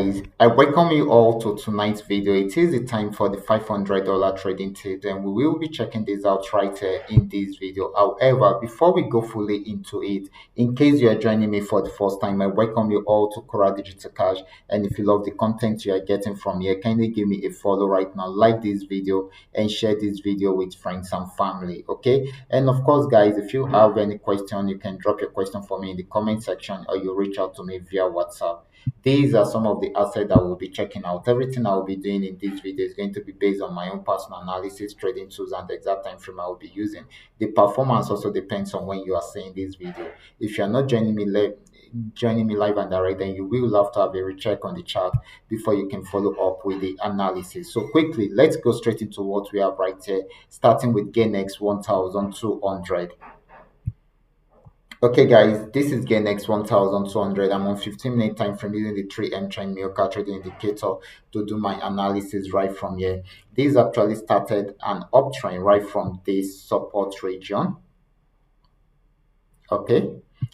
guys, I welcome you all to tonight's video. It is the time for the $500 trading tip, and we will be checking this out right here in this video. However, before we go fully into it, in case you are joining me for the first time, I welcome you all to Qora Digital Cash. And if you love the content you are getting from here, kindly give me a follow right now, like this video, and share this video with friends and family. Okay, and of course, guys, if you have any question, you can drop your question for me in the comment section, or you reach out to me via WhatsApp. These are some of the assets that we'll be checking out. Everything I will be doing in this video is going to be based on my own personal analysis, trading tools, and the exact time frame I will be using. The performance also depends on when you are seeing this video. If you are not joining me live and direct, then you will have to have a recheck on the chart before you can follow up with the analysis. So quickly, let's go straight into what we have right here, starting with GainX 1200. Okay, guys, this is GainX 1200. I'm on 15-minute time frame using the 3M trend Milka trading indicator to do my analysis right from here. This actually started an uptrend right from this support region. Okay,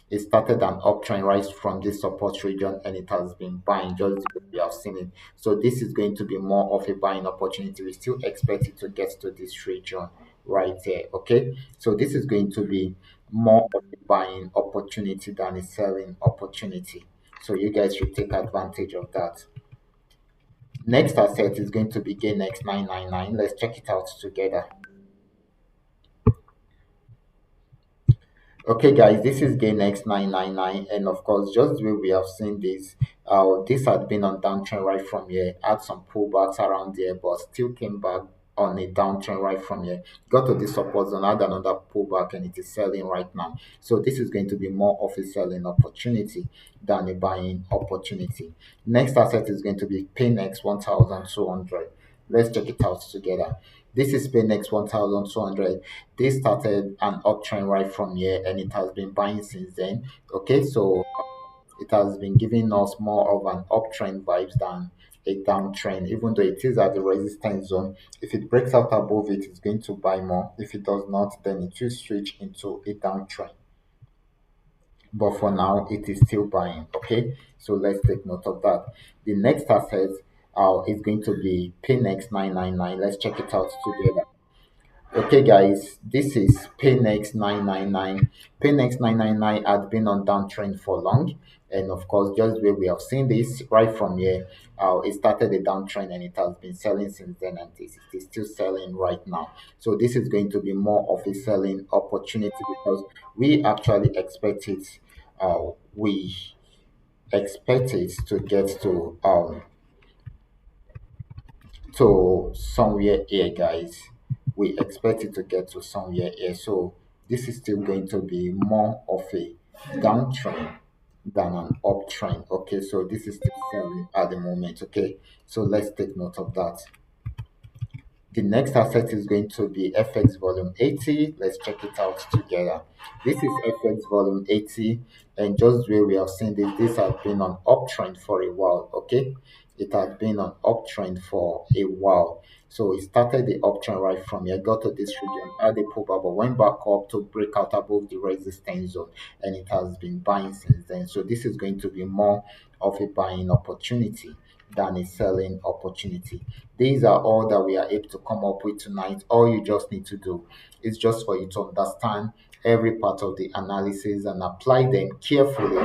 it started an uptrend right from this support region, and it has been buying just the way we have seen it. So this is going to be more of a buying opportunity. We still expect it to get to this region right there. Okay, so this is going to be more of a buying opportunity than a selling opportunity. So you guys should take advantage of that. Next asset is going to be GainX 999. Let's check it out together. Okay, guys, this is GainX 999, and of course, just the way we have seen this, this had been on downtrend right from here, had some pullbacks around there, but still came back on a downtrend right from here. Got to this support zone, had another pullback, and it is selling right now. So this is going to be more of a selling opportunity than a buying opportunity. Next asset is going to be PayNext 1200. Let's check it out together. This is PayNext 1200. This started an uptrend right from here, and it has been buying since then. Okay, so it has been giving us more of an uptrend vibes than a downtrend, even though it is at the resistance zone. If it breaks out above it, it's going to buy more. If it does not, then it will switch into a downtrend. But for now, it is still buying. Okay, so let's take note of that. The next asset is going to be PayNext 999. Let's check it out together. Okay, guys, this is PayNext 999. PayNext 999 had been on downtrend for long, and of course, just where we have seen this right from here, it started a downtrend and it has been selling since then, and it is still selling right now. So this is going to be more of a selling opportunity because we actually expect it. We expect it to get to somewhere here, guys. We expect it to get to somewhere here. So this is still going to be more of a downtrend than an uptrend. Okay, so this is still selling at the moment. Okay, so let's take note of that. The next asset is going to be FX volume 80. Let's check it out together. This is FX volume 80, and just where we have seen this has been on uptrend for a while. Okay, it has been on uptrend for a while. So it started the uptrend right from here, got to this region, had a pullback, but went back up to break out above the resistance zone, and it has been buying since then. So this is going to be more of a buying opportunity than a selling opportunity. These are all that we are able to come up with tonight. All you just need to do is just for you to understand every part of the analysis and apply them carefully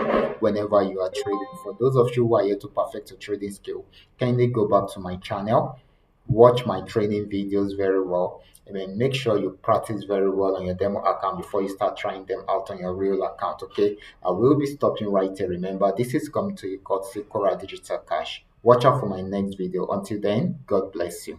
whenever you are trading. For those of you who are here to perfect your trading skill, kindly go back to my channel, watch my training videos very well, and then make sure you practice very well on your demo account before you start trying them out on your real account. Okay, I will be stopping right here. Remember, this is coming to you courtesy Qora Digital Cash. Watch out for my next video. Until then, God bless you.